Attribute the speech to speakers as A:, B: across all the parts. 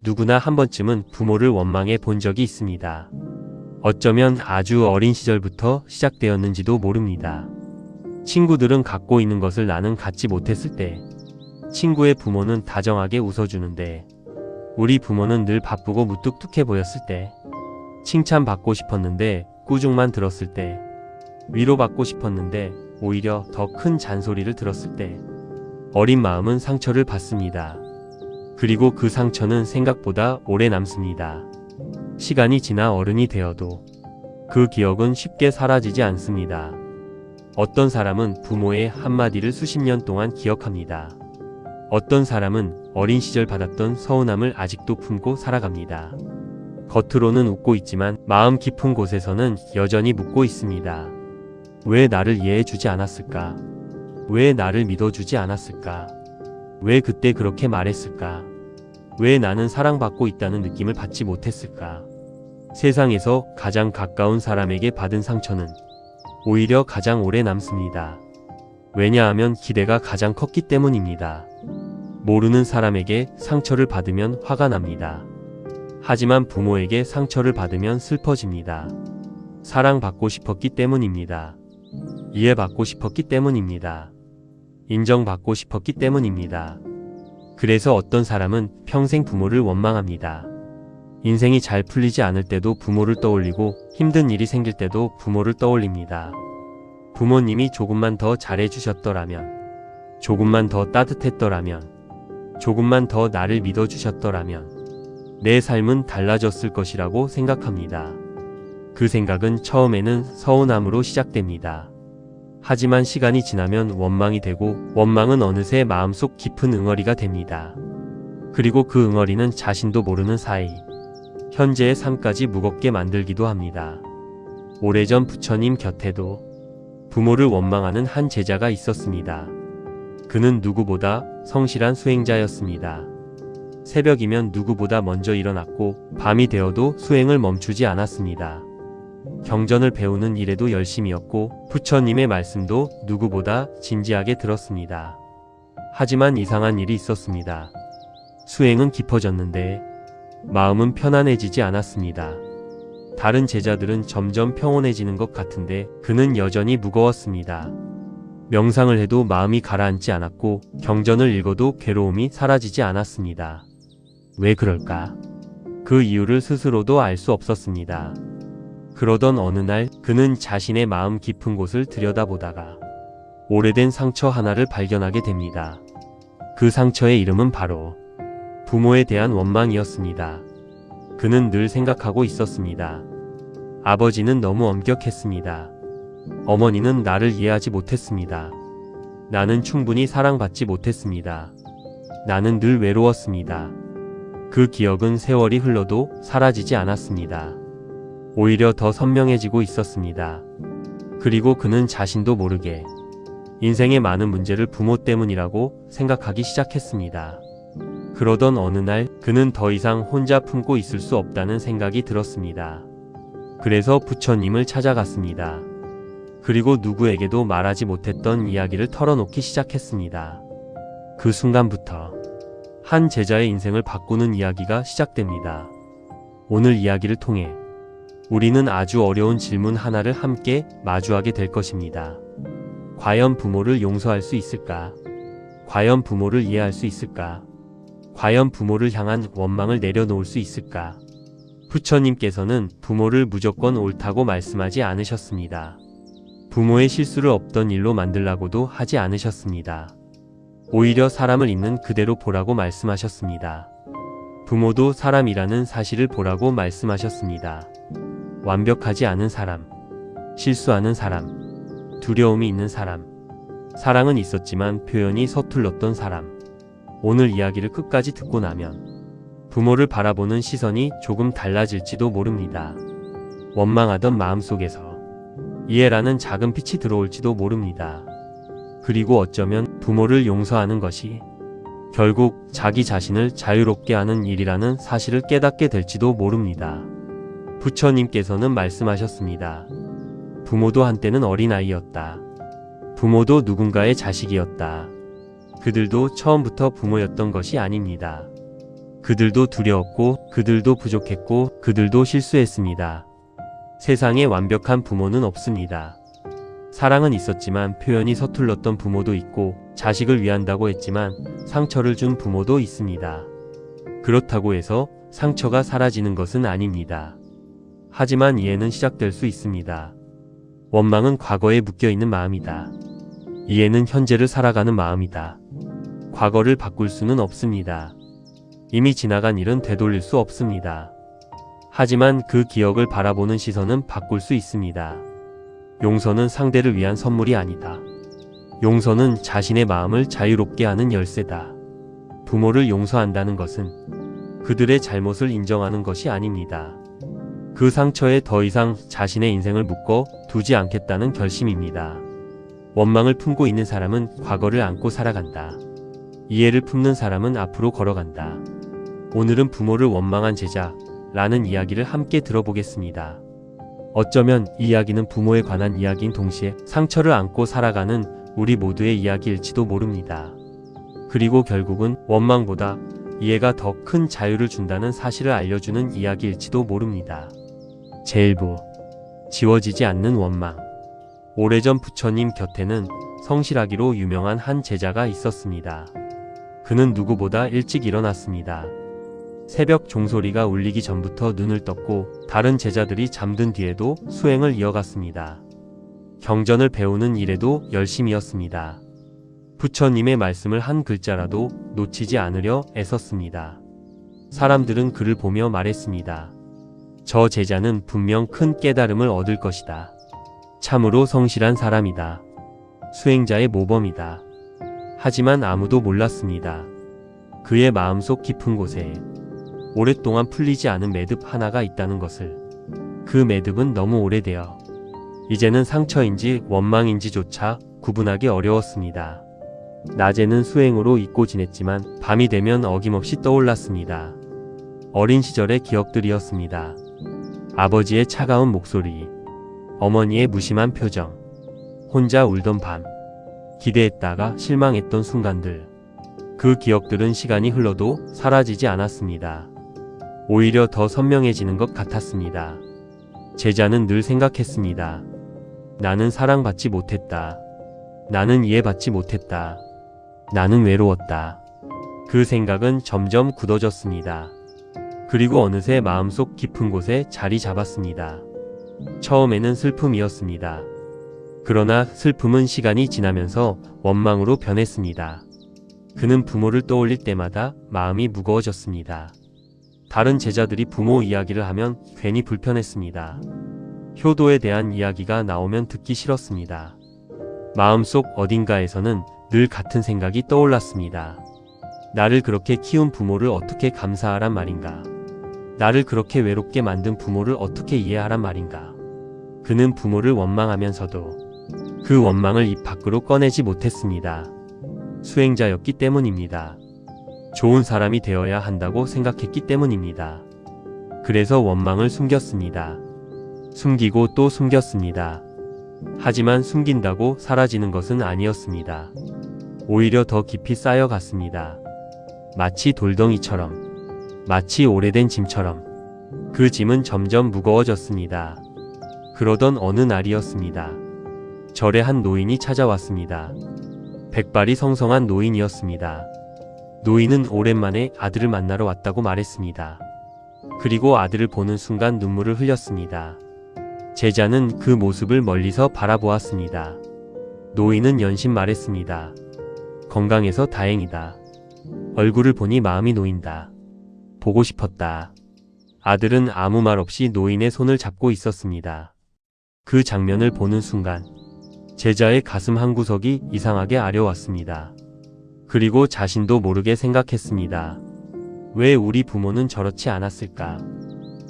A: 누구나 한 번쯤은 부모를 원망해 본 적이 있습니다. 어쩌면 아주 어린 시절부터 시작되었는지도 모릅니다. 친구들은 갖고 있는 것을 나는 갖지 못했을 때 친구의 부모는 다정하게 웃어주는데 우리 부모는 늘 바쁘고 무뚝뚝해 보였을 때 칭찬받고 싶었는데 꾸중만 들었을 때 위로받고 싶었는데 오히려 더 큰 잔소리를 들었을 때 어린 마음은 상처를 받습니다. 그리고 그 상처는 생각보다 오래 남습니다. 시간이 지나 어른이 되어도 그 기억은 쉽게 사라지지 않습니다. 어떤 사람은 부모의 한마디를 수십 년 동안 기억합니다. 어떤 사람은 어린 시절 받았던 서운함을 아직도 품고 살아갑니다. 겉으로는 웃고 있지만 마음 깊은 곳에서는 여전히 묻고 있습니다. 왜 나를 이해해주지 않았을까? 왜 나를 믿어주지 않았을까? 왜 그때 그렇게 말했을까? 왜 나는 사랑받고 있다는 느낌을 받지 못했을까? 세상에서 가장 가까운 사람에게 받은 상처는 오히려 가장 오래 남습니다. 왜냐하면 기대가 가장 컸기 때문입니다. 모르는 사람에게 상처를 받으면 화가 납니다. 하지만 부모에게 상처를 받으면 슬퍼집니다. 사랑받고 싶었기 때문입니다. 이해받고 싶었기 때문입니다. 인정받고 싶었기 때문입니다. 그래서 어떤 사람은 평생 부모를 원망합니다. 인생이 잘 풀리지 않을 때도 부모를 떠올리고 힘든 일이 생길 때도 부모를 떠올립니다. 부모님이 조금만 더 잘해주셨더라면, 조금만 더 따뜻했더라면, 조금만 더 나를 믿어주셨더라면 내 삶은 달라졌을 것이라고 생각합니다. 그 생각은 처음에는 서운함으로 시작됩니다. 하지만 시간이 지나면 원망이 되고 원망은 어느새 마음속 깊은 응어리가 됩니다. 그리고 그 응어리는 자신도 모르는 사이 현재의 삶까지 무겁게 만들기도 합니다. 오래전 부처님 곁에도 부모를 원망하는 한 제자가 있었습니다. 그는 누구보다 성실한 수행자였습니다. 새벽이면 누구보다 먼저 일어났고 밤이 되어도 수행을 멈추지 않았습니다. 경전을 배우는 일에도 열심이었고 부처님의 말씀도 누구보다 진지하게 들었습니다. 하지만 이상한 일이 있었습니다. 수행은 깊어졌는데 마음은 편안해지지 않았습니다. 다른 제자들은 점점 평온해지는 것 같은데 그는 여전히 무거웠습니다. 명상을 해도 마음이 가라앉지 않았고 경전을 읽어도 괴로움이 사라지지 않았습니다. 왜 그럴까? 그 이유를 스스로도 알 수 없었습니다. 그러던 어느 날 그는 자신의 마음 깊은 곳을 들여다보다가 오래된 상처 하나를 발견하게 됩니다. 그 상처의 이름은 바로 부모에 대한 원망이었습니다. 그는 늘 생각하고 있었습니다. 아버지는 너무 엄격했습니다. 어머니는 나를 이해하지 못했습니다. 나는 충분히 사랑받지 못했습니다. 나는 늘 외로웠습니다. 그 기억은 세월이 흘러도 사라지지 않았습니다. 오히려 더 선명해지고 있었습니다. 그리고 그는 자신도 모르게 인생의 많은 문제를 부모 때문이라고 생각하기 시작했습니다. 그러던 어느 날 그는 더 이상 혼자 품고 있을 수 없다는 생각이 들었습니다. 그래서 부처님을 찾아갔습니다. 그리고 누구에게도 말하지 못했던 이야기를 털어놓기 시작했습니다. 그 순간부터 한 제자의 인생을 바꾸는 이야기가 시작됩니다. 오늘 이야기를 통해 우리는 아주 어려운 질문 하나를 함께 마주하게 될 것입니다. 과연 부모를 용서할 수 있을까? 과연 부모를 이해할 수 있을까? 과연 부모를 향한 원망을 내려놓을 수 있을까? 부처님께서는 부모를 무조건 옳다고 말씀하지 않으셨습니다. 부모의 실수를 없던 일로 만들라고도 하지 않으셨습니다. 오히려 사람을 있는 그대로 보라고 말씀하셨습니다. 부모도 사람이라는 사실을 보라고 말씀하셨습니다. 완벽하지 않은 사람, 실수하는 사람, 두려움이 있는 사람, 사랑은 있었지만 표현이 서툴렀던 사람. 오늘 이야기를 끝까지 듣고 나면 부모를 바라보는 시선이 조금 달라질지도 모릅니다. 원망하던 마음속에서 이해라는 작은 빛이 들어올지도 모릅니다. 그리고 어쩌면 부모를 용서하는 것이 결국 자기 자신을 자유롭게 하는 일이라는 사실을 깨닫게 될지도 모릅니다. 부처님께서는 말씀하셨습니다. 부모도 한때는 어린아이였다. 부모도 누군가의 자식이었다. 그들도 처음부터 부모였던 것이 아닙니다. 그들도 두려웠고, 그들도 부족했고, 그들도 실수했습니다. 세상에 완벽한 부모는 없습니다. 사랑은 있었지만 표현이 서툴렀던 부모도 있고, 자식을 위한다고 했지만 상처를 준 부모도 있습니다. 그렇다고 해서 상처가 사라지는 것은 아닙니다. 하지만 이해는 시작될 수 있습니다. 원망은 과거에 묶여있는 마음이다. 이해는 현재를 살아가는 마음이다. 과거를 바꿀 수는 없습니다. 이미 지나간 일은 되돌릴 수 없습니다. 하지만 그 기억을 바라보는 시선은 바꿀 수 있습니다. 용서는 상대를 위한 선물이 아니다. 용서는 자신의 마음을 자유롭게 하는 열쇠다. 부모를 용서한다는 것은 그들의 잘못을 인정하는 것이 아닙니다. 그 상처에 더 이상 자신의 인생을 묶어 두지 않겠다는 결심입니다. 원망을 품고 있는 사람은 과거를 안고 살아간다. 이해를 품는 사람은 앞으로 걸어간다. 오늘은 부모를 원망한 제자라는 이야기를 함께 들어보겠습니다. 어쩌면 이 이야기는 부모에 관한 이야기인 동시에 상처를 안고 살아가는 우리 모두의 이야기일지도 모릅니다. 그리고 결국은 원망보다 이해가 더 큰 자유를 준다는 사실을 알려주는 이야기일지도 모릅니다. 제1부 지워지지 않는 원망. 오래전 부처님 곁에는 성실하기로 유명한 한 제자가 있었습니다. 그는 누구보다 일찍 일어났습니다. 새벽 종소리가 울리기 전부터 눈을 떴고 다른 제자들이 잠든 뒤에도 수행을 이어갔습니다. 경전을 배우는 일에도 열심이었습니다. 부처님의 말씀을 한 글자라도 놓치지 않으려 애썼습니다. 사람들은 그를 보며 말했습니다. 저 제자는 분명 큰 깨달음을 얻을 것이다. 참으로 성실한 사람이다. 수행자의 모범이다. 하지만 아무도 몰랐습니다. 그의 마음속 깊은 곳에 오랫동안 풀리지 않은 매듭 하나가 있다는 것을. 그 매듭은 너무 오래되어 이제는 상처인지 원망인지조차 구분하기 어려웠습니다. 낮에는 수행으로 잊고 지냈지만 밤이 되면 어김없이 떠올랐습니다. 어린 시절의 기억들이었습니다. 아버지의 차가운 목소리, 어머니의 무심한 표정, 혼자 울던 밤, 기대했다가 실망했던 순간들. 그 기억들은 시간이 흘러도 사라지지 않았습니다. 오히려 더 선명해지는 것 같았습니다. 제자는 늘 생각했습니다. 나는 사랑받지 못했다. 나는 이해받지 못했다. 나는 외로웠다. 그 생각은 점점 굳어졌습니다. 그리고 어느새 마음속 깊은 곳에 자리 잡았습니다. 처음에는 슬픔이었습니다. 그러나 슬픔은 시간이 지나면서 원망으로 변했습니다. 그는 부모를 떠올릴 때마다 마음이 무거워졌습니다. 다른 제자들이 부모 이야기를 하면 괜히 불편했습니다. 효도에 대한 이야기가 나오면 듣기 싫었습니다. 마음속 어딘가에서는 늘 같은 생각이 떠올랐습니다. 나를 그렇게 키운 부모를 어떻게 감사하란 말인가? 나를 그렇게 외롭게 만든 부모를 어떻게 이해하란 말인가? 그는 부모를 원망하면서도 그 원망을 입 밖으로 꺼내지 못했습니다. 수행자였기 때문입니다. 좋은 사람이 되어야 한다고 생각했기 때문입니다. 그래서 원망을 숨겼습니다. 숨기고 또 숨겼습니다. 하지만 숨긴다고 사라지는 것은 아니었습니다. 오히려 더 깊이 쌓여갔습니다. 마치 돌덩이처럼, 마치 오래된 짐처럼. 그 짐은 점점 무거워졌습니다. 그러던 어느 날이었습니다. 절에 한 노인이 찾아왔습니다. 백발이 성성한 노인이었습니다. 노인은 오랜만에 아들을 만나러 왔다고 말했습니다. 그리고 아들을 보는 순간 눈물을 흘렸습니다. 제자는 그 모습을 멀리서 바라보았습니다. 노인은 연신 말했습니다. 건강해서 다행이다. 얼굴을 보니 마음이 놓인다. 보고 싶었다. 아들은 아무 말 없이 노인의 손을 잡고 있었습니다. 그 장면을 보는 순간 제자의 가슴 한구석이 이상하게 아려왔습니다. 그리고 자신도 모르게 생각했습니다. 왜 우리 부모는 저렇지 않았을까?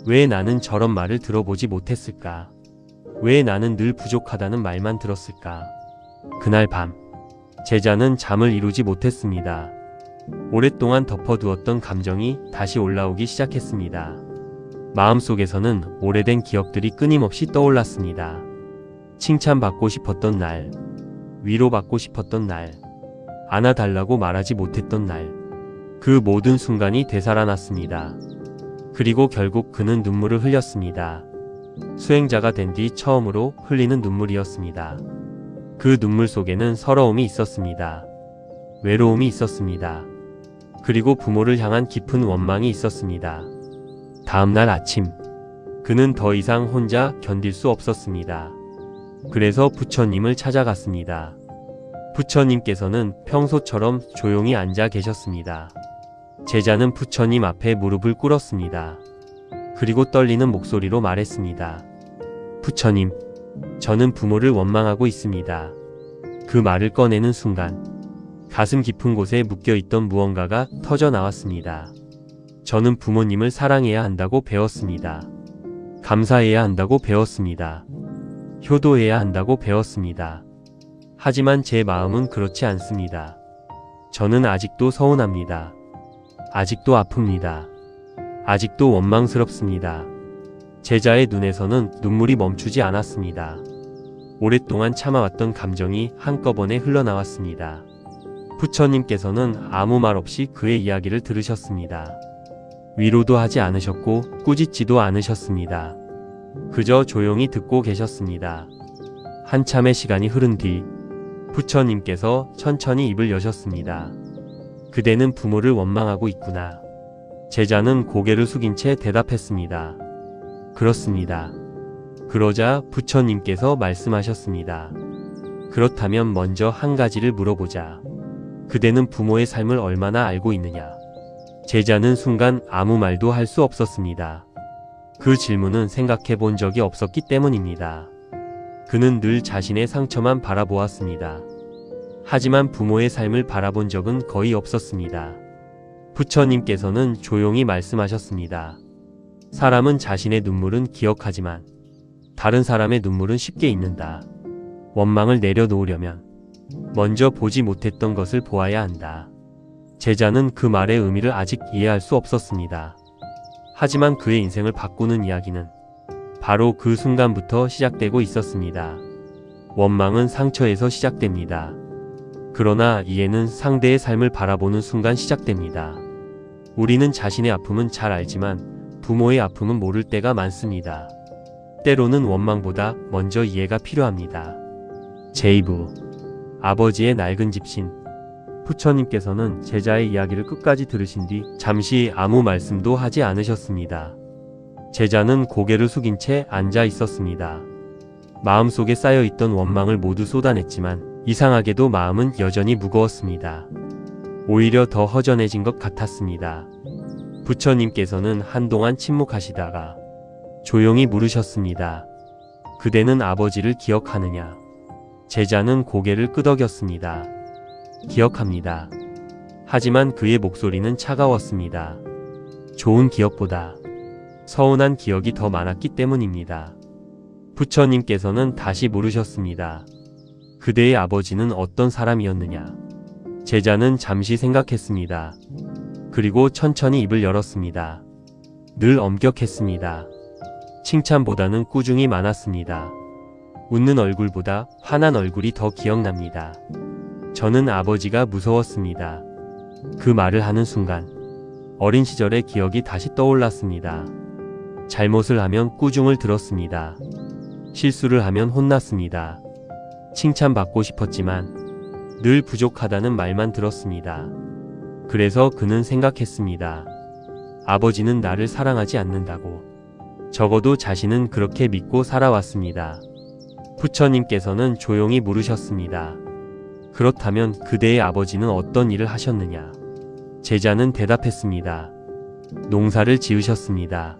A: 왜 나는 저런 말을 들어보지 못했을까? 왜 나는 늘 부족하다는 말만 들었을까? 그날 밤, 제자는 잠을 이루지 못했습니다. 오랫동안 덮어두었던 감정이 다시 올라오기 시작했습니다. 마음속에서는 오래된 기억들이 끊임없이 떠올랐습니다. 칭찬받고 싶었던 날, 위로받고 싶었던 날, 안아달라고 말하지 못했던 날, 그 모든 순간이 되살아났습니다. 그리고 결국 그는 눈물을 흘렸습니다. 수행자가 된 뒤 처음으로 흘리는 눈물이었습니다. 그 눈물 속에는 서러움이 있었습니다. 외로움이 있었습니다. 그리고 부모를 향한 깊은 원망이 있었습니다. 다음날 아침, 그는 더 이상 혼자 견딜 수 없었습니다. 그래서 부처님을 찾아갔습니다. 부처님께서는 평소처럼 조용히 앉아 계셨습니다. 제자는 부처님 앞에 무릎을 꿇었습니다. 그리고 떨리는 목소리로 말했습니다. 부처님, 저는 부모를 원망하고 있습니다. 그 말을 꺼내는 순간 가슴 깊은 곳에 묶여있던 무언가가 터져 나왔습니다. 저는 부모님을 사랑해야 한다고 배웠습니다. 감사해야 한다고 배웠습니다. 효도해야 한다고 배웠습니다. 하지만 제 마음은 그렇지 않습니다. 저는 아직도 서운합니다. 아직도 아픕니다. 아직도 원망스럽습니다. 제자의 눈에서는 눈물이 멈추지 않았습니다. 오랫동안 참아왔던 감정이 한꺼번에 흘러나왔습니다. 부처님께서는 아무 말 없이 그의 이야기를 들으셨습니다. 위로도 하지 않으셨고 꾸짖지도 않으셨습니다. 그저 조용히 듣고 계셨습니다. 한참의 시간이 흐른 뒤 부처님께서 천천히 입을 여셨습니다. 그대는 부모를 원망하고 있구나. 제자는 고개를 숙인 채 대답했습니다. 그렇습니다. 그러자 부처님께서 말씀하셨습니다. 그렇다면 먼저 한 가지를 물어보자. 그대는 부모의 삶을 얼마나 알고 있느냐? 제자는 순간 아무 말도 할 수 없었습니다. 그 질문은 생각해 본 적이 없었기 때문입니다. 그는 늘 자신의 상처만 바라보았습니다. 하지만 부모의 삶을 바라본 적은 거의 없었습니다. 부처님께서는 조용히 말씀하셨습니다. 사람은 자신의 눈물은 기억하지만 다른 사람의 눈물은 쉽게 잊는다. 원망을 내려놓으려면 먼저 보지 못했던 것을 보아야 한다. 제자는 그 말의 의미를 아직 이해할 수 없었습니다. 하지만 그의 인생을 바꾸는 이야기는 바로 그 순간부터 시작되고 있었습니다. 원망은 상처에서 시작됩니다. 그러나 이해는 상대의 삶을 바라보는 순간 시작됩니다. 우리는 자신의 아픔은 잘 알지만 부모의 아픔은 모를 때가 많습니다. 때로는 원망보다 먼저 이해가 필요합니다. 제2부 아버지의 낡은 집신. 부처님께서는 제자의 이야기를 끝까지 들으신 뒤 잠시 아무 말씀도 하지 않으셨습니다. 제자는 고개를 숙인 채 앉아 있었습니다. 마음속에 쌓여있던 원망을 모두 쏟아냈지만 이상하게도 마음은 여전히 무거웠습니다. 오히려 더 허전해진 것 같았습니다. 부처님께서는 한동안 침묵하시다가 조용히 물으셨습니다. 그대는 아버지를 기억하느냐? 제자는 고개를 끄덕였습니다. 기억합니다. 하지만 그의 목소리는 차가웠습니다. 좋은 기억보다 서운한 기억이 더 많았기 때문입니다. 부처님께서는 다시 물으셨습니다. 그대의 아버지는 어떤 사람이었느냐? 제자는 잠시 생각했습니다. 그리고 천천히 입을 열었습니다. 늘 엄격했습니다. 칭찬보다는 꾸중이 많았습니다. 웃는 얼굴보다 화난 얼굴이 더 기억납니다. 저는 아버지가 무서웠습니다. 그 말을 하는 순간 어린 시절의 기억이 다시 떠올랐습니다. 잘못을 하면 꾸중을 들었습니다. 실수를 하면 혼났습니다. 칭찬받고 싶었지만 늘 부족하다는 말만 들었습니다. 그래서 그는 생각했습니다. 아버지는 나를 사랑하지 않는다고. 적어도 자신은 그렇게 믿고 살아왔습니다. 부처님께서는 조용히 물으셨습니다. 그렇다면 그대의 아버지는 어떤 일을 하셨느냐? 제자는 대답했습니다. 농사를 지으셨습니다.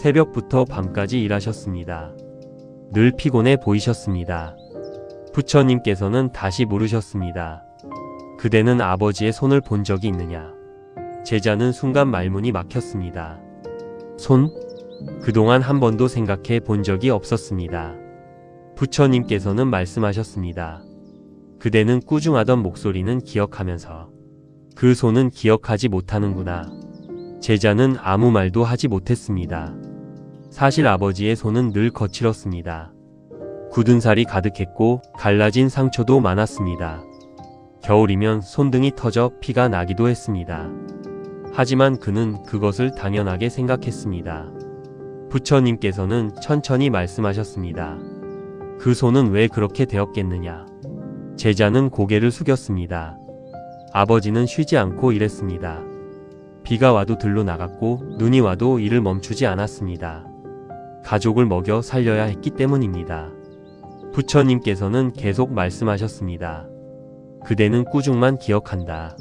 A: 새벽부터 밤까지 일하셨습니다. 늘 피곤해 보이셨습니다. 부처님께서는 다시 물으셨습니다. 그대는 아버지의 손을 본 적이 있느냐? 제자는 순간 말문이 막혔습니다. 손? 그동안 한 번도 생각해 본 적이 없었습니다. 부처님께서는 말씀하셨습니다. 그대는 꾸중하던 목소리는 기억하면서 그 손은 기억하지 못하는구나. 제자는 아무 말도 하지 못했습니다. 사실 아버지의 손은 늘 거칠었습니다. 굳은 살이 가득했고 갈라진 상처도 많았습니다. 겨울이면 손등이 터져 피가 나기도 했습니다. 하지만 그는 그것을 당연하게 생각했습니다. 부처님께서는 천천히 말씀하셨습니다. 그 손은 왜 그렇게 되었겠느냐? 제자는 고개를 숙였습니다. 아버지는 쉬지 않고 일했습니다. 비가 와도 들로 나갔고 눈이 와도 일을 멈추지 않았습니다. 가족을 먹여 살려야 했기 때문입니다. 부처님께서는 계속 말씀하셨습니다. 그대는 꾸중만 기억한다.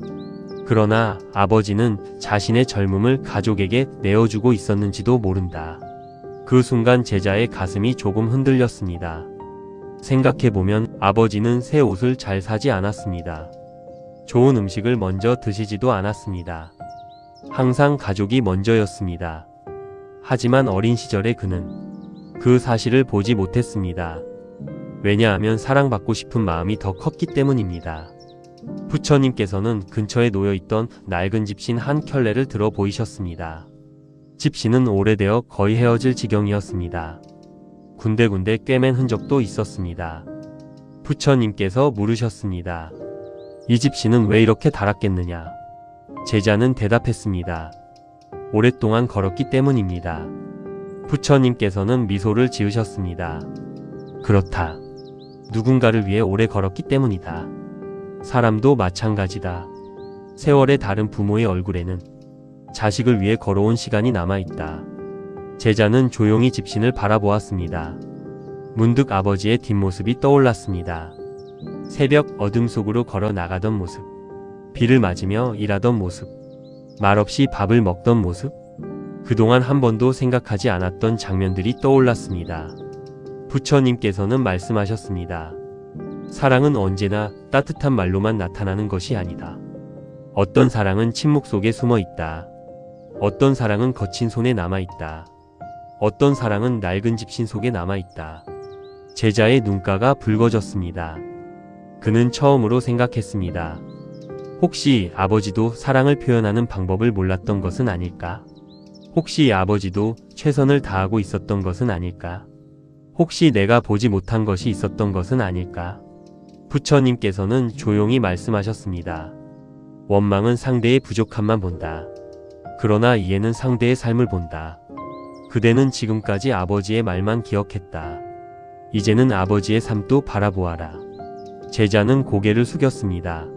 A: 그러나 아버지는 자신의 젊음을 가족에게 내어주고 있었는지도 모른다. 그 순간 제자의 가슴이 조금 흔들렸습니다. 생각해보면 아버지는 새 옷을 잘 사지 않았습니다. 좋은 음식을 먼저 드시지도 않았습니다. 항상 가족이 먼저였습니다. 하지만 어린 시절의 그는 그 사실을 보지 못했습니다. 왜냐하면 사랑받고 싶은 마음이 더 컸기 때문입니다. 부처님께서는 근처에 놓여있던 낡은 집신 한 켤레를 들어 보이셨습니다. 집신은 오래되어 거의 헤어질 지경이었습니다. 군데군데 꿰맨 흔적도 있었습니다. 부처님께서 물으셨습니다. 이 집신은 왜 이렇게 닳았겠느냐? 제자는 대답했습니다. 오랫동안 걸었기 때문입니다. 부처님께서는 미소를 지으셨습니다. 그렇다. 누군가를 위해 오래 걸었기 때문이다. 사람도 마찬가지다. 세월의 다른 부모의 얼굴에는 자식을 위해 걸어온 시간이 남아있다. 제자는 조용히 집신을 바라보았습니다. 문득 아버지의 뒷모습이 떠올랐습니다. 새벽 어둠 속으로 걸어 나가던 모습, 비를 맞으며 일하던 모습, 말없이 밥을 먹던 모습, 그동안 한 번도 생각하지 않았던 장면들이 떠올랐습니다. 부처님께서는 말씀하셨습니다. 사랑은 언제나 따뜻한 말로만 나타나는 것이 아니다. 어떤 사랑은 침묵 속에 숨어 있다. 어떤 사랑은 거친 손에 남아 있다. 어떤 사랑은 낡은 집신 속에 남아 있다. 제자의 눈가가 붉어졌습니다. 그는 처음으로 생각했습니다. 혹시 아버지도 사랑을 표현하는 방법을 몰랐던 것은 아닐까? 혹시 아버지도 최선을 다하고 있었던 것은 아닐까? 혹시 내가 보지 못한 것이 있었던 것은 아닐까? 부처님께서는 조용히 말씀하셨습니다. 원망은 상대의 부족함만 본다. 그러나 이해는 상대의 삶을 본다. 그대는 지금까지 아버지의 말만 기억했다. 이제는 아버지의 삶도 바라보아라. 제자는 고개를 숙였습니다.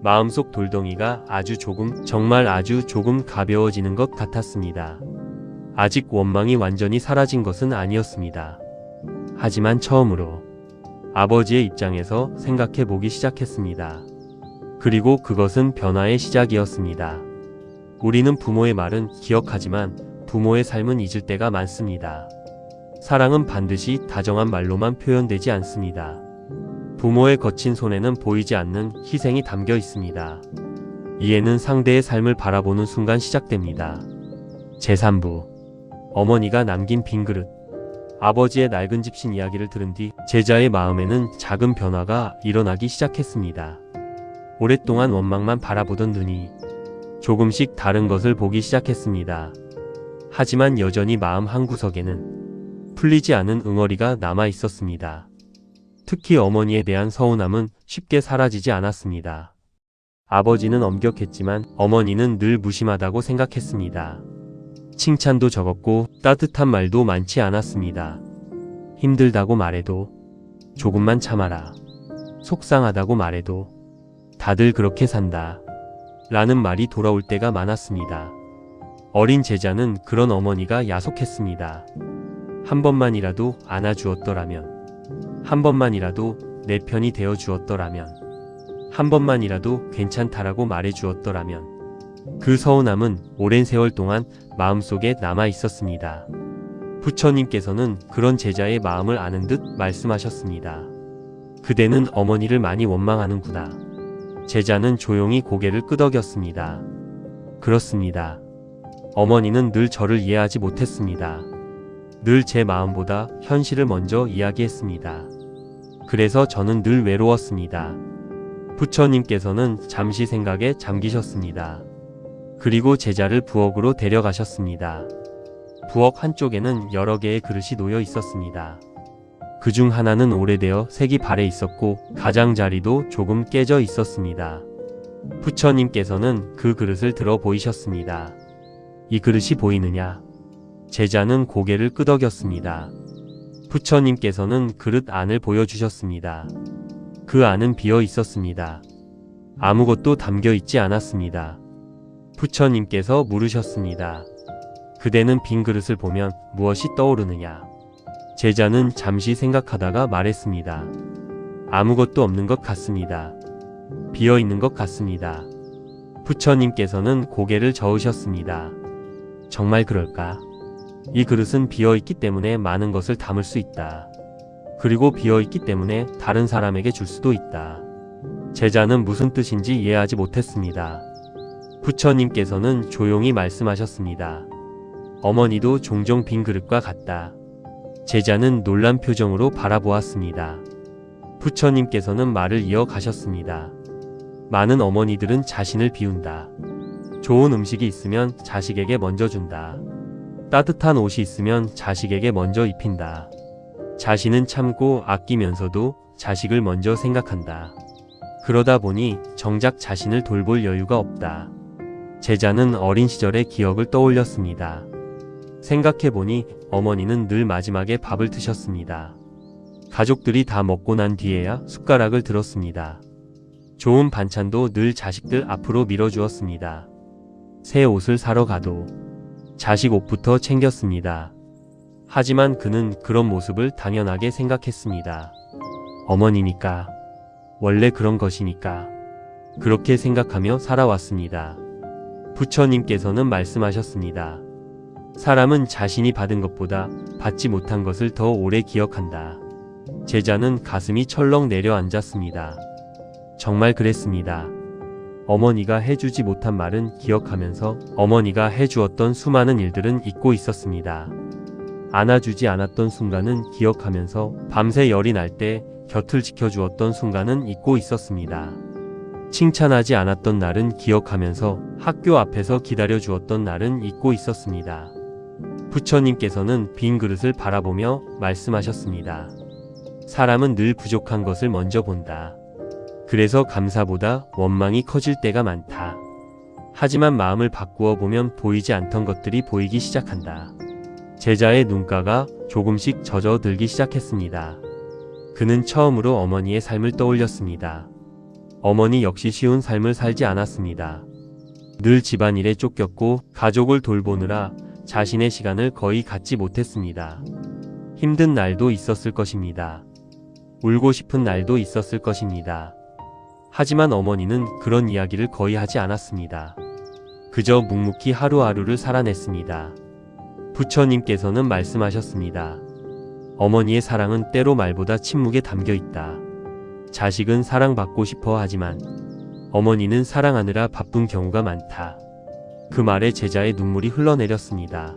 A: 마음속 돌덩이가 아주 조금, 정말 아주 조금 가벼워지는 것 같았습니다. 아직 원망이 완전히 사라진 것은 아니었습니다. 하지만 처음으로 아버지의 입장에서 생각해 보기 시작했습니다. 그리고 그것은 변화의 시작이었습니다. 우리는 부모의 말은 기억하지만 부모의 삶은 잊을 때가 많습니다. 사랑은 반드시 다정한 말로만 표현되지 않습니다. 부모의 거친 손에는 보이지 않는 희생이 담겨 있습니다. 이해는 상대의 삶을 바라보는 순간 시작됩니다. 제3부 어머니가 남긴 빈 그릇. 아버지의 낡은 집신 이야기를 들은 뒤 제자의 마음에는 작은 변화가 일어나기 시작했습니다. 오랫동안 원망만 바라보던 눈이 조금씩 다른 것을 보기 시작했습니다. 하지만 여전히 마음 한구석에는 풀리지 않은 응어리가 남아 있었습니다. 특히 어머니에 대한 서운함은 쉽게 사라지지 않았습니다. 아버지는 엄격했지만 어머니는 늘 무심하다고 생각했습니다. 칭찬도 적었고 따뜻한 말도 많지 않았습니다. 힘들다고 말해도 조금만 참아라. 속상하다고 말해도 다들 그렇게 산다. 라는 말이 돌아올 때가 많았습니다. 어린 제자는 그런 어머니가 야속했습니다. 한 번만이라도 안아주었더라면, 한 번만이라도 내 편이 되어 주었더라면, 한 번만이라도 괜찮다라고 말해 주었더라면, 그 서운함은 오랜 세월 동안 마음속에 남아 있었습니다. 부처님께서는 그런 제자의 마음을 아는 듯 말씀하셨습니다. 그대는 어머니를 많이 원망하는구나. 제자는 조용히 고개를 끄덕였습니다. 그렇습니다. 어머니는 늘 저를 이해하지 못했습니다. 늘 제 마음보다 현실을 먼저 이야기했습니다. 그래서 저는 늘 외로웠습니다. 부처님께서는 잠시 생각에 잠기셨습니다. 그리고 제자를 부엌으로 데려가셨습니다. 부엌 한쪽에는 여러 개의 그릇이 놓여 있었습니다. 그중 하나는 오래되어 색이 발해 있었고 가장자리도 조금 깨져 있었습니다. 부처님께서는 그 그릇을 들어 보이셨습니다. 이 그릇이 보이느냐? 제자는 고개를 끄덕였습니다. 부처님께서는 그릇 안을 보여주셨습니다. 그 안은 비어 있었습니다. 아무것도 담겨 있지 않았습니다. 부처님께서 물으셨습니다. 그대는 빈 그릇을 보면 무엇이 떠오르느냐? 제자는 잠시 생각하다가 말했습니다. 아무것도 없는 것 같습니다. 비어 있는 것 같습니다. 부처님께서는 고개를 저으셨습니다. 정말 그럴까? 이 그릇은 비어 있기 때문에 많은 것을 담을 수 있다. 그리고 비어 있기 때문에 다른 사람에게 줄 수도 있다. 제자는 무슨 뜻인지 이해하지 못했습니다. 부처님께서는 조용히 말씀하셨습니다. 어머니도 종종 빈 그릇과 같다. 제자는 놀란 표정으로 바라보았습니다. 부처님께서는 말을 이어가셨습니다. 많은 어머니들은 자신을 비운다. 좋은 음식이 있으면 자식에게 먼저 준다. 따뜻한 옷이 있으면 자식에게 먼저 입힌다. 자신은 참고 아끼면서도 자식을 먼저 생각한다. 그러다 보니 정작 자신을 돌볼 여유가 없다. 제자는 어린 시절의 기억을 떠올렸습니다. 생각해보니 어머니는 늘 마지막에 밥을 드셨습니다. 가족들이 다 먹고 난 뒤에야 숟가락을 들었습니다. 좋은 반찬도 늘 자식들 앞으로 밀어주었습니다. 새 옷을 사러 가도 자식 옷부터 챙겼습니다. 하지만 그는 그런 모습을 당연하게 생각했습니다. 어머니니까, 원래 그런 것이니까, 그렇게 생각하며 살아왔습니다. 부처님께서는 말씀하셨습니다. 사람은 자신이 받은 것보다 받지 못한 것을 더 오래 기억한다. 제자는 가슴이 철렁 내려앉았습니다. 정말 그랬습니다. 어머니가 해주지 못한 말은 기억하면서 어머니가 해주었던 수많은 일들은 잊고 있었습니다. 안아주지 않았던 순간은 기억하면서 밤새 열이 날 때 곁을 지켜주었던 순간은 잊고 있었습니다. 칭찬하지 않았던 날은 기억하면서 학교 앞에서 기다려주었던 날은 잊고 있었습니다. 부처님께서는 빈 그릇을 바라보며 말씀하셨습니다. 사람은 늘 부족한 것을 먼저 본다. 그래서 감사보다 원망이 커질 때가 많다. 하지만 마음을 바꾸어 보면 보이지 않던 것들이 보이기 시작한다. 제자의 눈가가 조금씩 젖어들기 시작했습니다. 그는 처음으로 어머니의 삶을 떠올렸습니다. 어머니 역시 쉬운 삶을 살지 않았습니다. 늘 집안일에 쫓겼고 가족을 돌보느라 자신의 시간을 거의 갖지 못했습니다. 힘든 날도 있었을 것입니다. 울고 싶은 날도 있었을 것입니다. 하지만 어머니는 그런 이야기를 거의 하지 않았습니다. 그저 묵묵히 하루하루를 살아냈습니다. 부처님께서는 말씀하셨습니다. 어머니의 사랑은 때로 말보다 침묵에 담겨 있다. 자식은 사랑받고 싶어 하지만 어머니는 사랑하느라 바쁜 경우가 많다. 그 말에 제자의 눈물이 흘러내렸습니다.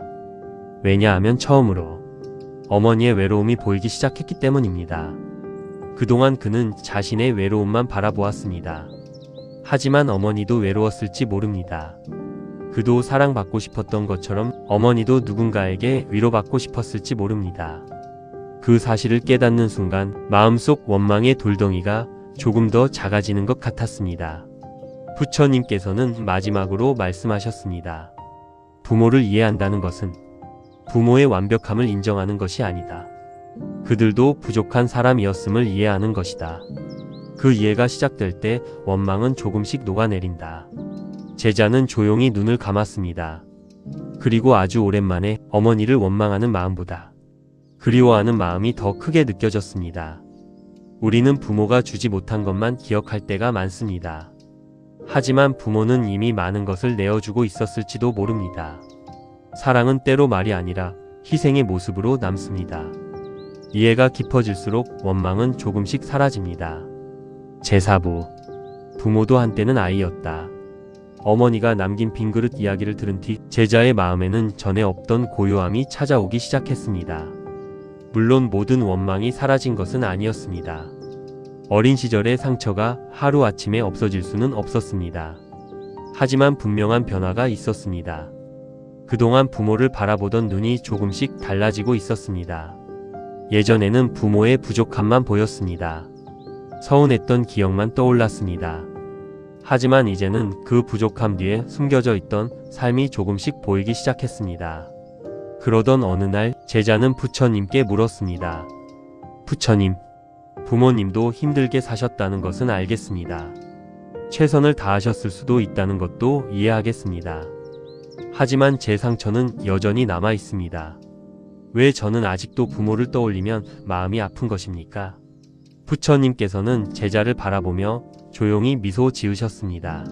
A: 왜냐하면 처음으로 어머니의 외로움이 보이기 시작했기 때문입니다. 그동안 그는 자신의 외로움만 바라보았습니다. 하지만 어머니도 외로웠을지 모릅니다. 그도 사랑받고 싶었던 것처럼 어머니도 누군가에게 위로받고 싶었을지 모릅니다. 그 사실을 깨닫는 순간 마음속 원망의 돌덩이가 조금 더 작아지는 것 같았습니다. 부처님께서는 마지막으로 말씀하셨습니다. 부모를 이해한다는 것은 부모의 완벽함을 인정하는 것이 아니다. 그들도 부족한 사람이었음을 이해하는 것이다. 그 이해가 시작될 때 원망은 조금씩 녹아내린다. 제자는 조용히 눈을 감았습니다. 그리고 아주 오랜만에 어머니를 원망하는 마음보다 그리워하는 마음이 더 크게 느껴졌습니다. 우리는 부모가 주지 못한 것만 기억할 때가 많습니다. 하지만 부모는 이미 많은 것을 내어주고 있었을지도 모릅니다. 사랑은 때로 말이 아니라 희생의 모습으로 남습니다. 이해가 깊어질수록 원망은 조금씩 사라집니다. 제4부 부모도 한때는 아이였다. 어머니가 남긴 빈그릇 이야기를 들은 뒤 제자의 마음에는 전에 없던 고요함이 찾아오기 시작했습니다. 물론 모든 원망이 사라진 것은 아니었습니다. 어린 시절의 상처가 하루아침에 없어질 수는 없었습니다. 하지만 분명한 변화가 있었습니다. 그동안 부모를 바라보던 눈이 조금씩 달라지고 있었습니다. 예전에는 부모의 부족함만 보였습니다. 서운했던 기억만 떠올랐습니다. 하지만 이제는 그 부족함 뒤에 숨겨져 있던 삶이 조금씩 보이기 시작했습니다. 그러던 어느 날 제자는 부처님께 물었습니다. 부처님, 부모님도 힘들게 사셨다는 것은 알겠습니다. 최선을 다하셨을 수도 있다는 것도 이해하겠습니다. 하지만 제 상처는 여전히 남아 있습니다. 왜 저는 아직도 부모를 떠올리면 마음이 아픈 것입니까? 부처님께서는 제자를 바라보며 조용히 미소 지으셨습니다.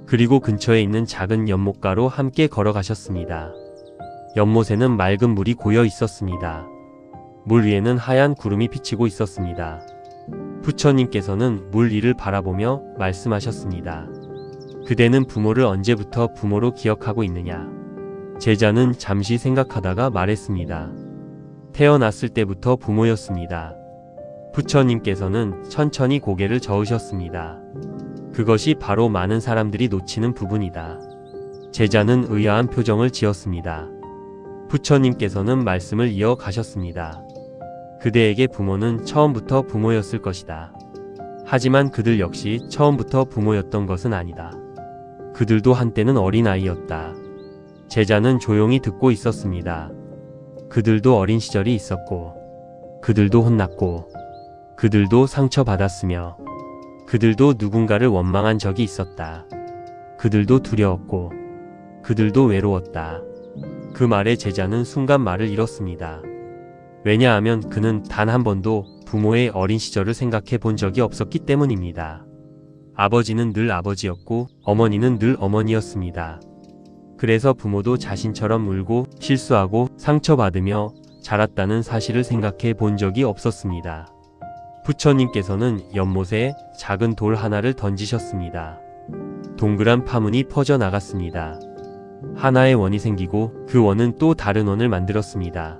A: 그리고 근처에 있는 작은 연못가로 함께 걸어가셨습니다. 연못에는 맑은 물이 고여 있었습니다. 물 위에는 하얀 구름이 비치고 있었습니다. 부처님께서는 물 위를 바라보며 말씀하셨습니다. 그대는 부모를 언제부터 부모로 기억하고 있느냐? 제자는 잠시 생각하다가 말했습니다. 태어났을 때부터 부모였습니다. 부처님께서는 천천히 고개를 저으셨습니다. 그것이 바로 많은 사람들이 놓치는 부분이다. 제자는 의아한 표정을 지었습니다. 부처님께서는 말씀을 이어가셨습니다. 그대에게 부모는 처음부터 부모였을 것이다. 하지만 그들 역시 처음부터 부모였던 것은 아니다. 그들도 한때는 어린아이였다. 제자는 조용히 듣고 있었습니다. 그들도 어린 시절이 있었고, 그들도 혼났고, 그들도 상처받았으며, 그들도 누군가를 원망한 적이 있었다. 그들도 두려웠고, 그들도 외로웠다. 그 말에 제자는 순간 말을 잃었습니다. 왜냐하면 그는 단 한 번도 부모의 어린 시절을 생각해 본 적이 없었기 때문입니다. 아버지는 늘 아버지였고 어머니는 늘 어머니였습니다. 그래서 부모도 자신처럼 울고 실수하고 상처받으며 자랐다는 사실을 생각해 본 적이 없었습니다. 부처님께서는 연못에 작은 돌 하나를 던지셨습니다. 동그란 파문이 퍼져나갔습니다. 하나의 원이 생기고 그 원은 또 다른 원을 만들었습니다.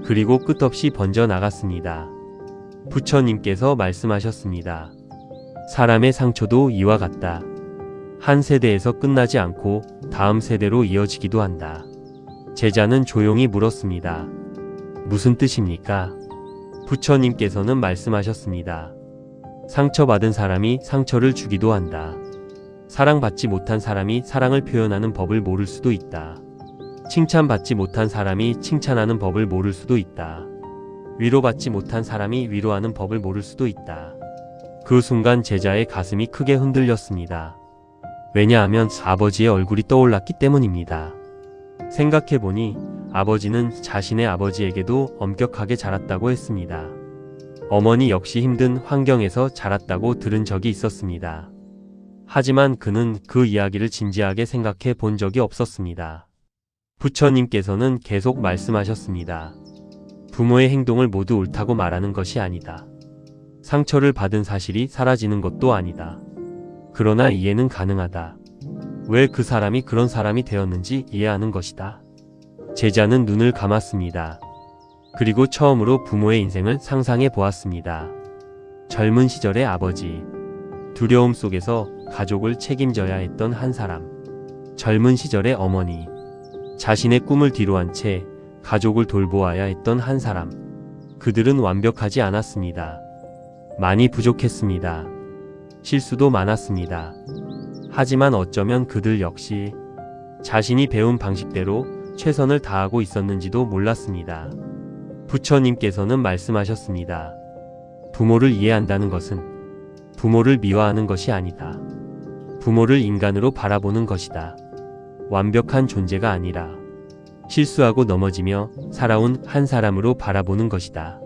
A: 그리고 끝없이 번져나갔습니다. 부처님께서 말씀하셨습니다. 사람의 상처도 이와 같다. 한 세대에서 끝나지 않고 다음 세대로 이어지기도 한다. 제자는 조용히 물었습니다. 무슨 뜻입니까? 부처님께서는 말씀하셨습니다. 상처받은 사람이 상처를 주기도 한다. 사랑받지 못한 사람이 사랑을 표현하는 법을 모를 수도 있다. 칭찬받지 못한 사람이 칭찬하는 법을 모를 수도 있다. 위로받지 못한 사람이 위로하는 법을 모를 수도 있다. 그 순간 제자의 가슴이 크게 흔들렸습니다. 왜냐하면 아버지의 얼굴이 떠올랐기 때문입니다. 생각해보니 아버지는 자신의 아버지에게도 엄격하게 자랐다고 했습니다. 어머니 역시 힘든 환경에서 자랐다고 들은 적이 있었습니다. 하지만 그는 그 이야기를 진지하게 생각해 본 적이 없었습니다. 부처님께서는 계속 말씀하셨습니다. 부모의 행동을 모두 옳다고 말하는 것이 아니다. 상처를 받은 사실이 사라지는 것도 아니다. 그러나 이해는 가능하다. 왜 그 사람이 그런 사람이 되었는지 이해하는 것이다. 제자는 눈을 감았습니다. 그리고 처음으로 부모의 인생을 상상해 보았습니다. 젊은 시절의 아버지, 두려움 속에서 가족을 책임져야 했던 한 사람, 젊은 시절의 어머니, 자신의 꿈을 뒤로한 채 가족을 돌보아야 했던 한 사람. 그들은 완벽하지 않았습니다. 많이 부족했습니다. 실수도 많았습니다. 하지만 어쩌면 그들 역시 자신이 배운 방식대로 최선을 다하고 있었는지도 몰랐습니다. 부처님께서는 말씀하셨습니다. 부모를 이해한다는 것은 부모를 미워하는 것이 아니다. 부모를 인간으로 바라보는 것이다. 완벽한 존재가 아니라 실수하고 넘어지며 살아온 한 사람으로 바라보는 것이다.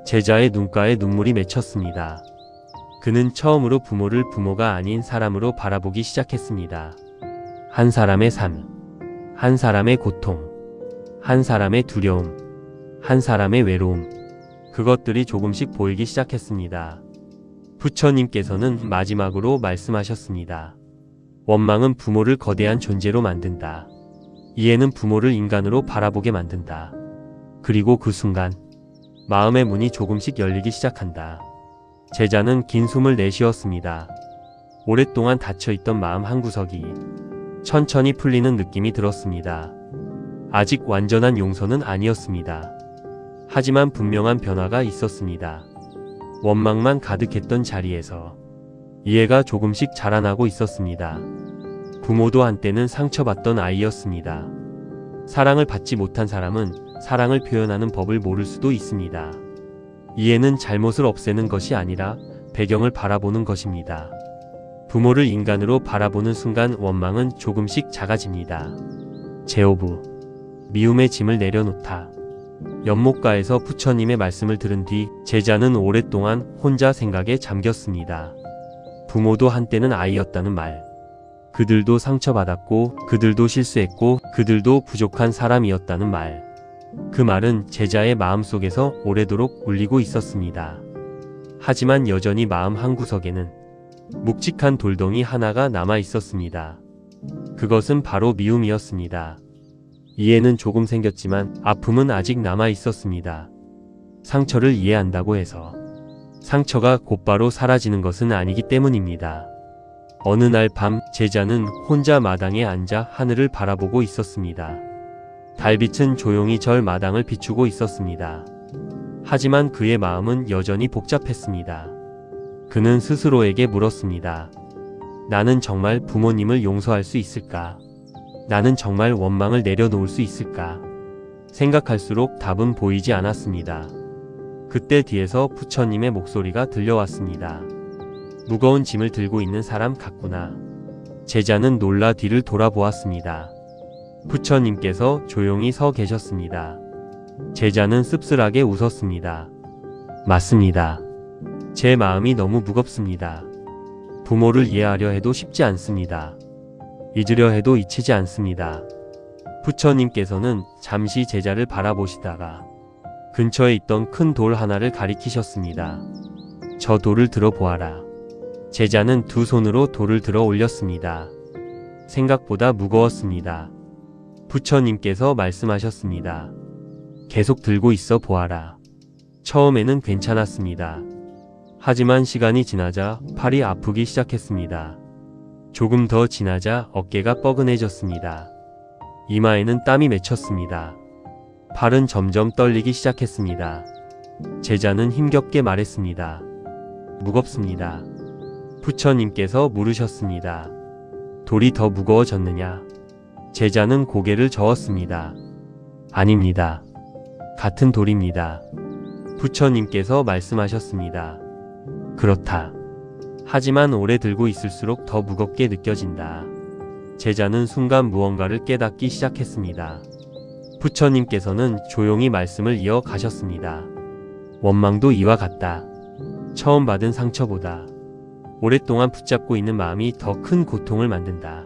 A: 제자의 눈가에 눈물이 맺혔습니다. 그는 처음으로 부모를 부모가 아닌 사람으로 바라보기 시작했습니다. 한 사람의 삶, 한 사람의 고통, 한 사람의 두려움, 한 사람의 외로움, 그것들이 조금씩 보이기 시작했습니다. 부처님께서는 마지막으로 말씀하셨습니다. 원망은 부모를 거대한 존재로 만든다. 이해는 부모를 인간으로 바라보게 만든다. 그리고 그 순간 마음의 문이 조금씩 열리기 시작한다. 제자는 긴 숨을 내쉬었습니다. 오랫동안 닫혀있던 마음 한구석이 천천히 풀리는 느낌이 들었습니다. 아직 완전한 용서는 아니었습니다. 하지만 분명한 변화가 있었습니다. 원망만 가득했던 자리에서 이해가 조금씩 자라나고 있었습니다. 부모도 한때는 상처받던 아이였습니다. 사랑을 받지 못한 사람은 사랑을 표현하는 법을 모를 수도 있습니다. 이해는 잘못을 없애는 것이 아니라 배경을 바라보는 것입니다. 부모를 인간으로 바라보는 순간 원망은 조금씩 작아집니다. 제오부 미움의 짐을 내려놓다. 연못가에서 부처님의 말씀을 들은 뒤 제자는 오랫동안 혼자 생각에 잠겼습니다. 부모도 한때는 아이였다는 말. 그들도 상처받았고 그들도 실수했고 그들도 부족한 사람이었다는 말. 그 말은 제자의 마음속에서 오래도록 울리고 있었습니다. 하지만 여전히 마음 한구석에는 묵직한 돌덩이 하나가 남아 있었습니다. 그것은 바로 미움이었습니다. 이해는 조금 생겼지만 아픔은 아직 남아 있었습니다. 상처를 이해한다고 해서 상처가 곧바로 사라지는 것은 아니기 때문입니다. 어느 날 밤 제자는 혼자 마당에 앉아 하늘을 바라보고 있었습니다. 달빛은 조용히 절 마당을 비추고 있었습니다. 하지만 그의 마음은 여전히 복잡했습니다. 그는 스스로에게 물었습니다. 나는 정말 부모님을 용서할 수 있을까? 나는 정말 원망을 내려놓을 수 있을까? 생각할수록 답은 보이지 않았습니다. 그때 뒤에서 부처님의 목소리가 들려왔습니다. 무거운 짐을 들고 있는 사람 같구나. 제자는 놀라 뒤를 돌아보았습니다. 부처님께서 조용히 서 계셨습니다. 제자는 씁쓸하게 웃었습니다. 맞습니다. 제 마음이 너무 무겁습니다. 부모를 이해하려 해도 쉽지 않습니다. 잊으려 해도 잊히지 않습니다. 부처님께서는 잠시 제자를 바라보시다가 근처에 있던 큰 돌 하나를 가리키셨습니다. 저 돌을 들어 보아라. 제자는 두 손으로 돌을 들어 올렸습니다. 생각보다 무거웠습니다. 부처님께서 말씀하셨습니다. 계속 들고 있어 보아라. 처음에는 괜찮았습니다. 하지만 시간이 지나자 팔이 아프기 시작했습니다. 조금 더 지나자 어깨가 뻐근해졌습니다. 이마에는 땀이 맺혔습니다. 팔은 점점 떨리기 시작했습니다. 제자는 힘겹게 말했습니다. 무겁습니다. 부처님께서 물으셨습니다. 돌이 더 무거워졌느냐? 제자는 고개를 저었습니다. 아닙니다. 같은 돌입니다. 부처님께서 말씀하셨습니다. 그렇다. 하지만 오래 들고 있을수록 더 무겁게 느껴진다. 제자는 순간 무언가를 깨닫기 시작했습니다. 부처님께서는 조용히 말씀을 이어가셨습니다. 원망도 이와 같다. 처음 받은 상처보다 오랫동안 붙잡고 있는 마음이 더 큰 고통을 만든다.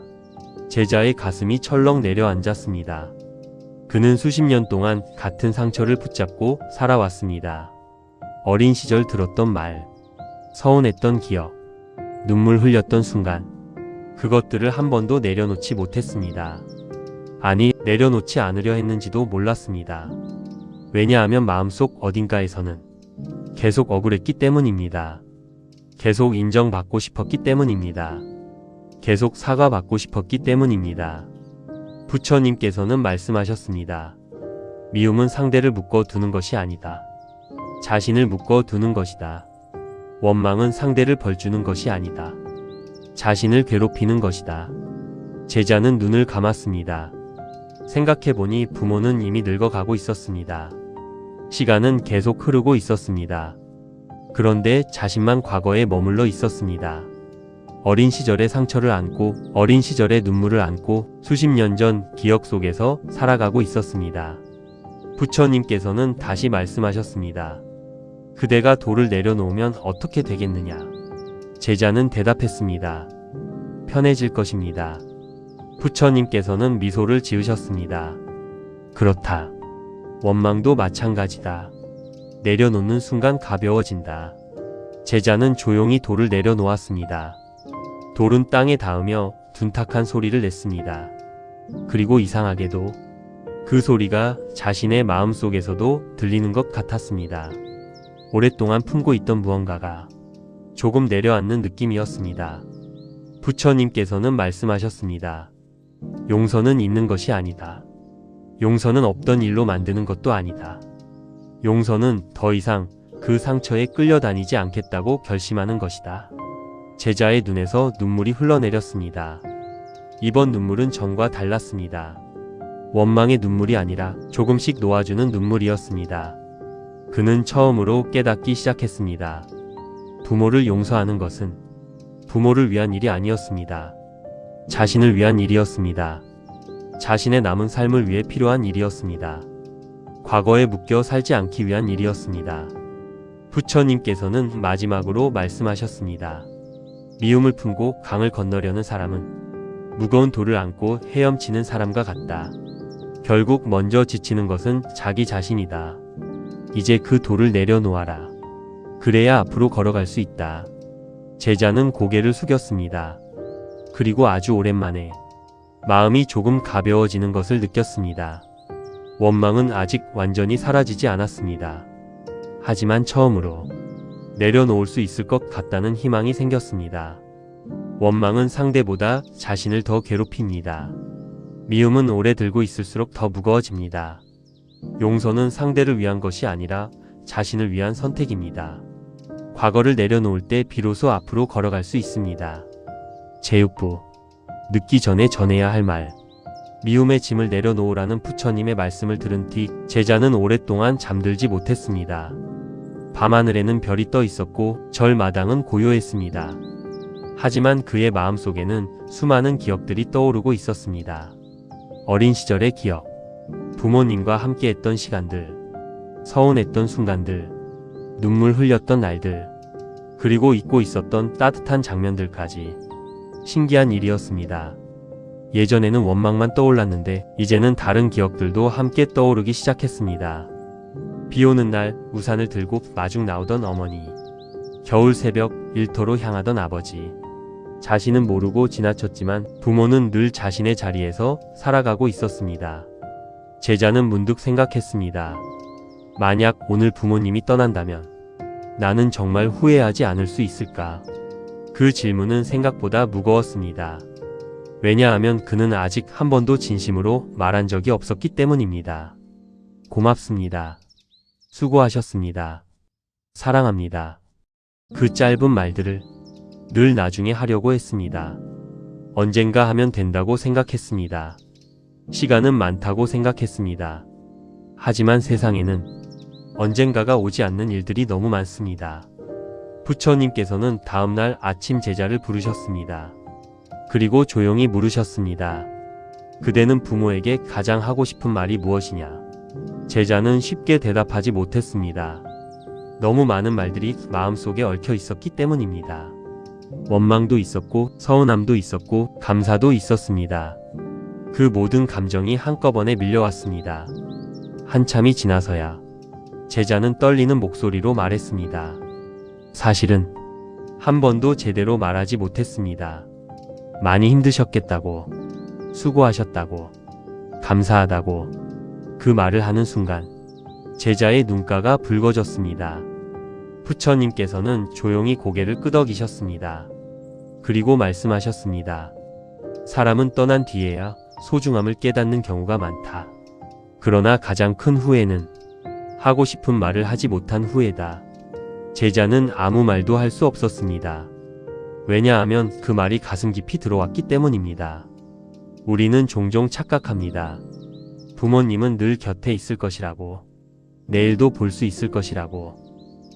A: 제자의 가슴이 철렁 내려앉았습니다. 그는 수십 년 동안 같은 상처를 붙잡고 살아왔습니다. 어린 시절 들었던 말, 서운했던 기억, 눈물 흘렸던 순간, 그것들을 한 번도 내려놓지 못했습니다. 아니, 내려놓지 않으려 했는지도 몰랐습니다. 왜냐하면 마음속 어딘가에서는 계속 억울했기 때문입니다. 계속 인정받고 싶었기 때문입니다. 계속 사과받고 싶었기 때문입니다. 부처님께서는 말씀하셨습니다. 미움은 상대를 묶어두는 것이 아니다. 자신을 묶어두는 것이다. 원망은 상대를 벌주는 것이 아니다. 자신을 괴롭히는 것이다. 제자는 눈을 감았습니다. 생각해보니 부모는 이미 늙어가고 있었습니다. 시간은 계속 흐르고 있었습니다. 그런데 자신만 과거에 머물러 있었습니다. 어린 시절의 상처를 안고 어린 시절의 눈물을 안고 수십 년 전 기억 속에서 살아가고 있었습니다. 부처님께서는 다시 말씀하셨습니다. 그대가 돌을 내려놓으면 어떻게 되겠느냐? 제자는 대답했습니다. 편해질 것입니다. 부처님께서는 미소를 지으셨습니다. 그렇다. 원망도 마찬가지다. 내려놓는 순간 가벼워진다. 제자는 조용히 돌을 내려놓았습니다. 돌은 땅에 닿으며 둔탁한 소리를 냈습니다. 그리고 이상하게도 그 소리가 자신의 마음속에서도 들리는 것 같았습니다. 오랫동안 품고 있던 무언가가 조금 내려앉는 느낌이었습니다. 부처님께서는 말씀하셨습니다. 용서는 있는 것이 아니다. 용서는 없던 일로 만드는 것도 아니다. 용서는 더 이상 그 상처에 끌려다니지 않겠다고 결심하는 것이다. 제자의 눈에서 눈물이 흘러내렸습니다. 이번 눈물은 전과 달랐습니다. 원망의 눈물이 아니라 조금씩 놓아주는 눈물이었습니다. 그는 처음으로 깨닫기 시작했습니다. 부모를 용서하는 것은 부모를 위한 일이 아니었습니다. 자신을 위한 일이었습니다. 자신의 남은 삶을 위해 필요한 일이었습니다. 과거에 묶여 살지 않기 위한 일이었습니다. 부처님께서는 마지막으로 말씀하셨습니다. 미움을 품고 강을 건너려는 사람은 무거운 돌을 안고 헤엄치는 사람과 같다. 결국 먼저 지치는 것은 자기 자신이다. 이제 그 돌을 내려놓아라. 그래야 앞으로 걸어갈 수 있다. 제자는 고개를 숙였습니다. 그리고 아주 오랜만에 마음이 조금 가벼워지는 것을 느꼈습니다. 원망은 아직 완전히 사라지지 않았습니다. 하지만 처음으로 내려놓을 수 있을 것 같다는 희망이 생겼습니다. 원망은 상대보다 자신을 더 괴롭힙니다. 미움은 오래 들고 있을수록 더 무거워집니다. 용서는 상대를 위한 것이 아니라 자신을 위한 선택입니다. 과거를 내려놓을 때 비로소 앞으로 걸어갈 수 있습니다. 제육부, 늦기 전에 전해야 할 말. 미움의 짐을 내려놓으라는 부처님의 말씀을 들은 뒤 제자는 오랫동안 잠들지 못했습니다. 밤하늘에는 별이 떠 있었고 절마당은 고요했습니다. 하지만 그의 마음속에는 수많은 기억들이 떠오르고 있었습니다. 어린 시절의 기억, 부모님과 함께했던 시간들, 서운했던 순간들, 눈물 흘렸던 날들, 그리고 잊고 있었던 따뜻한 장면들까지. 신기한 일이었습니다. 예전에는 원망만 떠올랐는데 이제는 다른 기억들도 함께 떠오르기 시작했습니다. 비 오는 날 우산을 들고 마중 나오던 어머니, 겨울 새벽 일터로 향하던 아버지. 자신은 모르고 지나쳤지만 부모는 늘 자신의 자리에서 살아가고 있었습니다. 제자는 문득 생각했습니다. 만약 오늘 부모님이 떠난다면 나는 정말 후회하지 않을 수 있을까? 그 질문은 생각보다 무거웠습니다. 왜냐하면 그는 아직 한 번도 진심으로 말한 적이 없었기 때문입니다. 고맙습니다. 수고하셨습니다. 사랑합니다. 그 짧은 말들을 늘 나중에 하려고 했습니다. 언젠가 하면 된다고 생각했습니다. 시간은 많다고 생각했습니다. 하지만 세상에는 언젠가가 오지 않는 일들이 너무 많습니다. 부처님께서는 다음날 아침 제자를 부르셨습니다. 그리고 조용히 물으셨습니다. 그대는 부모에게 가장 하고 싶은 말이 무엇이냐? 제자는 쉽게 대답하지 못했습니다. 너무 많은 말들이 마음속에 얽혀 있었기 때문입니다. 원망도 있었고 서운함도 있었고 감사도 있었습니다. 그 모든 감정이 한꺼번에 밀려왔습니다. 한참이 지나서야 제자는 떨리는 목소리로 말했습니다. 사실은 한 번도 제대로 말하지 못했습니다. 많이 힘드셨겠다고, 수고하셨다고, 감사하다고. 그 말을 하는 순간 제자의 눈가가 붉어졌습니다. 부처님께서는 조용히 고개를 끄덕이셨습니다. 그리고 말씀하셨습니다. 사람은 떠난 뒤에야 소중함을 깨닫는 경우가 많다. 그러나 가장 큰 후회는 하고 싶은 말을 하지 못한 후회다. 제자는 아무 말도 할 수 없었습니다. 왜냐하면 그 말이 가슴 깊이 들어왔기 때문입니다. 우리는 종종 착각합니다. 부모님은 늘 곁에 있을 것이라고, 내일도 볼 수 있을 것이라고,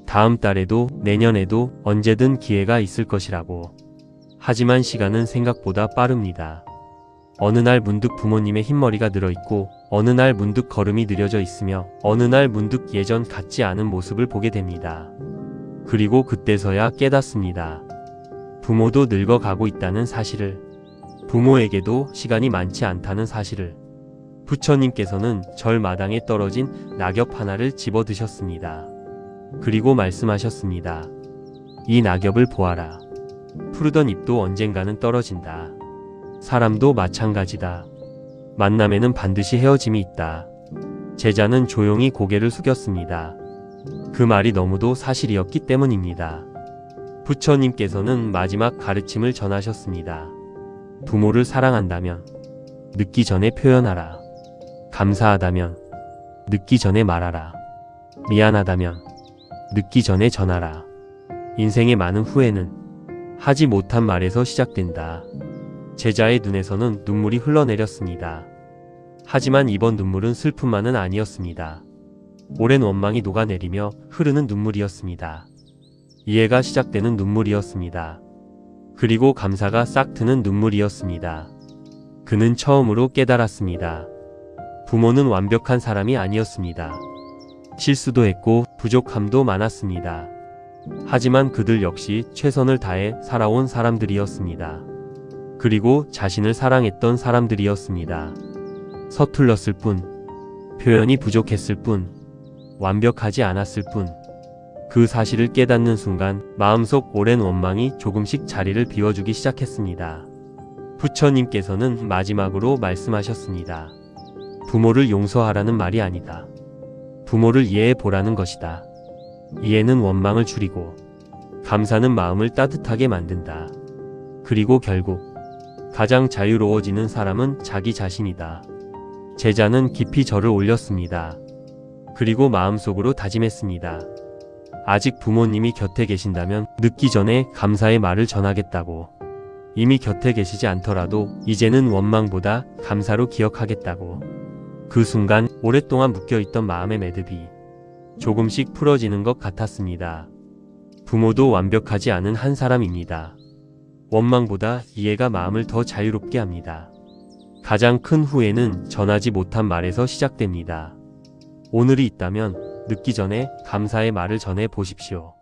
A: 다음 달에도 내년에도 언제든 기회가 있을 것이라고. 하지만 시간은 생각보다 빠릅니다. 어느 날 문득 부모님의 흰머리가 늘어있고, 어느 날 문득 걸음이 느려져 있으며, 어느 날 문득 예전 같지 않은 모습을 보게 됩니다. 그리고 그때서야 깨닫습니다. 부모도 늙어가고 있다는 사실을, 부모에게도 시간이 많지 않다는 사실을. 부처님께서는 절마당에 떨어진 낙엽 하나를 집어 드셨습니다. 그리고 말씀하셨습니다. 이 낙엽을 보아라. 푸르던 잎도 언젠가는 떨어진다. 사람도 마찬가지다. 만남에는 반드시 헤어짐이 있다. 제자는 조용히 고개를 숙였습니다. 그 말이 너무도 사실이었기 때문입니다. 부처님께서는 마지막 가르침을 전하셨습니다. 부모를 사랑한다면 늦기 전에 표현하라. 감사하다면 늦기 전에 말하라. 미안하다면 늦기 전에 전하라. 인생의 많은 후회는 하지 못한 말에서 시작된다. 제자의 눈에서는 눈물이 흘러내렸습니다. 하지만 이번 눈물은 슬픔만은 아니었습니다. 오랜 원망이 녹아내리며 흐르는 눈물이었습니다. 이해가 시작되는 눈물이었습니다. 그리고 감사가 싹 트는 눈물이었습니다. 그는 처음으로 깨달았습니다. 부모는 완벽한 사람이 아니었습니다. 실수도 했고 부족함도 많았습니다. 하지만 그들 역시 최선을 다해 살아온 사람들이었습니다. 그리고 자신을 사랑했던 사람들이었습니다. 서툴렀을 뿐, 표현이 부족했을 뿐, 완벽하지 않았을 뿐. 그 사실을 깨닫는 순간 마음속 오랜 원망이 조금씩 자리를 비워주기 시작했습니다. 부처님께서는 마지막으로 말씀하셨습니다. 부모를 용서하라는 말이 아니다. 부모를 이해해 보라는 것이다. 이해는 원망을 줄이고 감사는 마음을 따뜻하게 만든다. 그리고 결국 가장 자유로워지는 사람은 자기 자신이다. 제자는 깊이 절을 올렸습니다. 그리고 마음속으로 다짐했습니다. 아직 부모님이 곁에 계신다면 늦기 전에 감사의 말을 전하겠다고. 이미 곁에 계시지 않더라도 이제는 원망보다 감사로 기억하겠다고. 그 순간 오랫동안 묶여있던 마음의 매듭이 조금씩 풀어지는 것 같았습니다. 부모도 완벽하지 않은 한 사람입니다. 원망보다 이해가 마음을 더 자유롭게 합니다. 가장 큰 후회는 전하지 못한 말에서 시작됩니다. 오늘이 있다면 늦기 전에 감사의 말을 전해 보십시오.